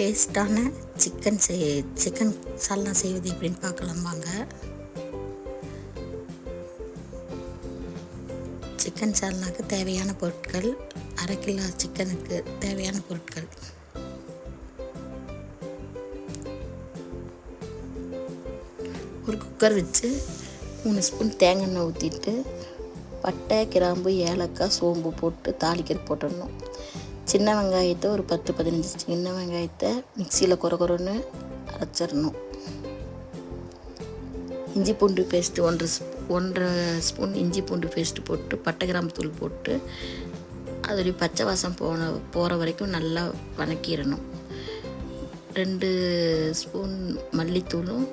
டேஸ்டான சிக்கன் சால்னா செய்வது எப்படின்னு பார்க்கலாம் வாங்க. சிக்கன் சால்னாக்கு தேவையான பொருட்கள், 1/2 கிலோ சிக்கனுக்கு தேவையான பொருட்கள். ஒரு குக்கர் வச்சு 3 ஸ்பூன் தேங்காய் எண்ணெய் ஊற்றிட்டு பட்டை, கிராம்பு, ஏலக்காய், சோம்பு போட்டு தாளிக்கிறது போட்டுடணும். சின்ன வெங்காயத்தை ஒரு 10-15 சின்ன வெங்காயத்தை மிக்சியில் கொரன்னு அரைச்சிடணும். இஞ்சி பூண்டு பேஸ்ட்டு 1.5 ஸ்பூன் இஞ்சி பூண்டு பேஸ்ட்டு போட்டு பட்டை கிராம்பு தூள் போட்டு அதோடைய பச்சை வாசம் போகிற வரைக்கும் நல்லா வதக்கிடணும். 2 ஸ்பூன் மல்லித்தூளும்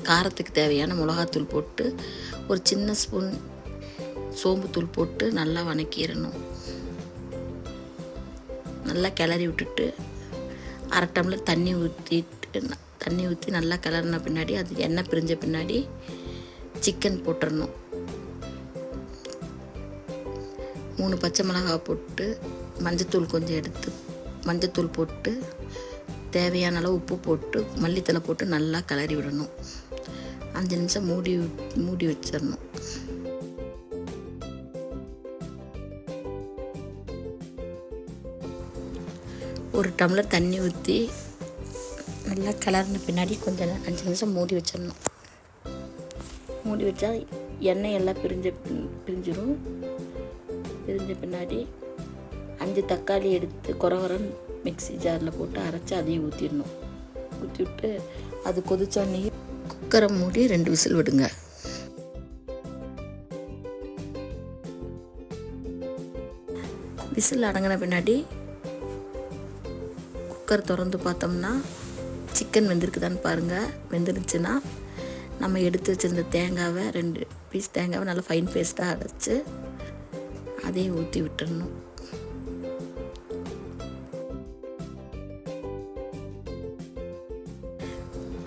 காரத்துக்கு தேவையான மிளகாத்தூள் போட்டு ஒரு சின்ன ஸ்பூன் சோம்புத்தூள் போட்டு நல்லா வதக்கிடணும். நல்லா கிளறி விட்டுட்டு 1/2 டம்ளர் தண்ணி ஊற்றி நல்லா கிளறின பின்னாடி அது எண்ணெய் பிரிஞ்ச பின்னாடி சிக்கன் போட்டுடணும். 3 பச்சை மிளகாய் போட்டு மஞ்சத்தூள் கொஞ்சம் எடுத்து மஞ்சத்தூள் போட்டு தேவையான அளவு உப்பு போட்டு மல்லித்தலை போட்டு நல்லா கிளறி விடணும். 5 நிமிஷம் மூடி வச்சிடணும். ஒரு டம்ளர் தண்ணி ஊற்றி நல்லா கிளறின பின்னாடி கொஞ்சம் 5 நிமிஷம் மூடி வச்சிடணும். மூடி வச்சா எண்ணெய் எல்லாம் பிரிஞ்சிடும். பிரிஞ்ச பின்னாடி 5 தக்காளி எடுத்து கொரன்னு மிக்ஸி ஜாரில் போட்டு அரைச்சி அதையும் ஊற்றிடணும். ஊற்றி விட்டு அது கொதிச்சோடனே குக்கரை மூடி 2 விசில் விடுங்க. விசில் அடங்கின பின்னாடி குக்கர் திறந்து பார்த்தோம்னா சிக்கன் வெந்திருக்குதான்னு பாருங்கள். வெந்துருச்சுன்னா நம்ம எடுத்து வச்சுருந்த தேங்காவை 2 பீஸ் தேங்காவை நல்லா ஃபைன் பேஸ்ட்டாக அரைச்சி அதையும் ஊற்றி விட்டுடணும்.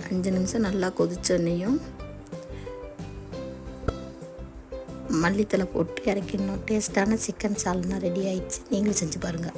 அஞ்சு நிமிஷம் நல்லா கொதிச்சோன்னையும் மல்லித்தலை போட்டு இறக்கிடணும். டேஸ்டான சிக்கன் சால்னா ரெடி ஆயிடுச்சு. நீங்களும் செஞ்சு பாருங்கள்.